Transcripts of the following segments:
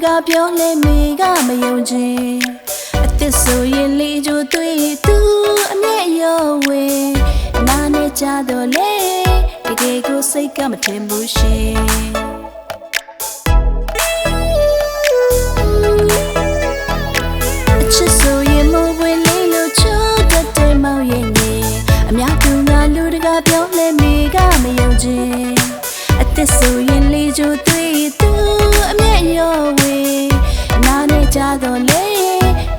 ka pyo le me ka ma yong chin a thit so yin li jo twi tu a mye yo we na ne cha do le tike ko sai ka ma thin bu shin a chit so yin mo we le lo cho tat de mau yin ni a mya tu nga lu da ka pyo le me ka ma yong chin a thit so yin li jo twi tu a mye yo we na ne cha do le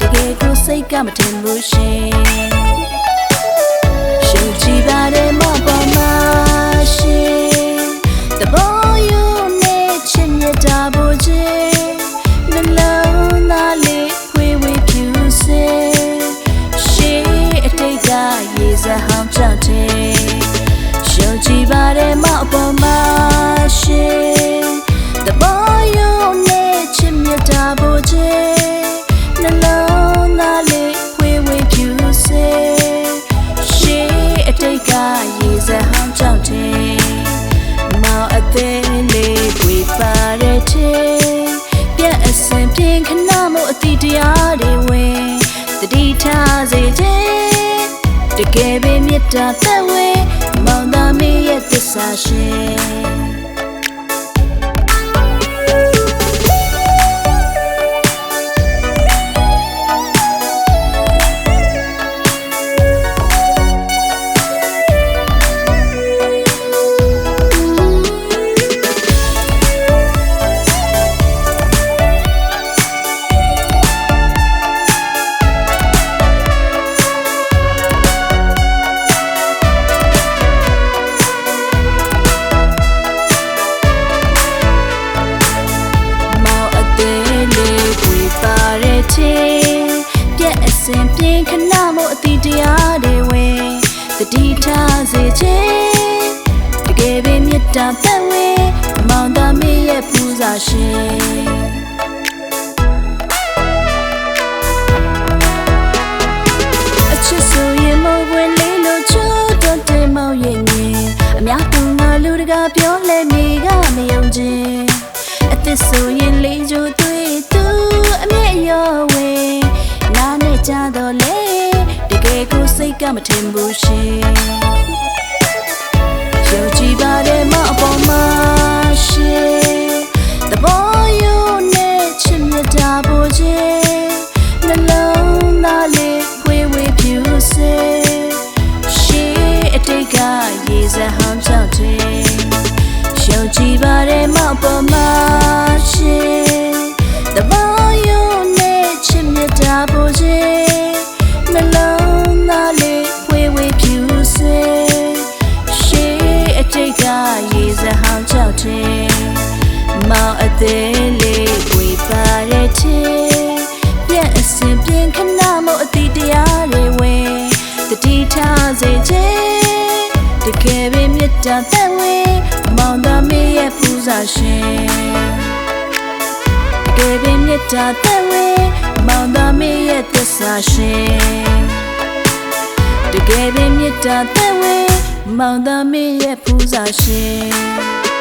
tike ko sai ka ma thin bu shin shou chi ba de mo pa ma shin the boy you ne chin ya da bu chin na lo na le we pyu se she a take ga ye za hang chang te shou chi ba de mo pa ma shin the boy you ne chin ya da bu chin na lo na le we pyu se she a take ga ye za hang chang te ma a te le we pa de teပြတ်အစင်ပြင်းခဏမို့အတိတရားတွေဝင်သတိထားစေခြင်းတကယ်ပဲမေတ္တာသက်ဝင်မောင်သားမင်းရဲ့သစ္စာရှင်ပြတ်အစင်ပြင်းခဏမို့အတိတရားတွေဝင်သတိထားစေခြင်းတကယ်ပဲမေတ္တာသက်ဝင်မောင်သားမင်းရဲ့ပူဇာရှင်အချစ်ဆိုရင်မဝင်လေးလို့ချိုးတော့တဲ့မောင်ရဲ့နေအများသူငါလူတကာပြောလဲမိကမယုံခြင်းအသစ်ဆိုရင်လေးချိုးသွေးသူအမြဲရောဝေနာနဲ့ကြတော့လေတကယ်ကိုစိတ်ကမထင်ဘူးရှင်ယုံကြည်ပါတယ်မအပေါ်မှာရှင်တဘောယူနဲ့ချစ်မြတ်တာဖို့ချင်းနှလုံးသားလေးဝေဖြူစေရှင်အတိတ်ကရေစဟမ်းချောက်တယ်ယုံကြည်ပါတယ်မအပေါ်မှာရှင်တဘောယူနဲ့ချစ်မြတ်တာဖို့ချင်းနှလုံးသားလေးဝေဖြူစေရှင်အတိတ်ကရေစဟမ်းချောက်တယ်မောင်အသေးလေးဝေပါတဲ့ချင်းပြတ်အစင်ပြင်းခဏမို့အတိတရားတွေဝင်တတိထားစေခြင်းတကယ်ပဲမေတ္တာသက်ဝင်မောင်သားမင်းရဲ့ပူဇာရှင်တကယ်ပဲမေတ္တာသက်ဝင်မောင်သားမင်းရဲ့သစ္စာရှင်တကယ်ပဲမေတ္တာသက်ဝင်မောင်သားမင်းရဲ့ပူဇာရှင်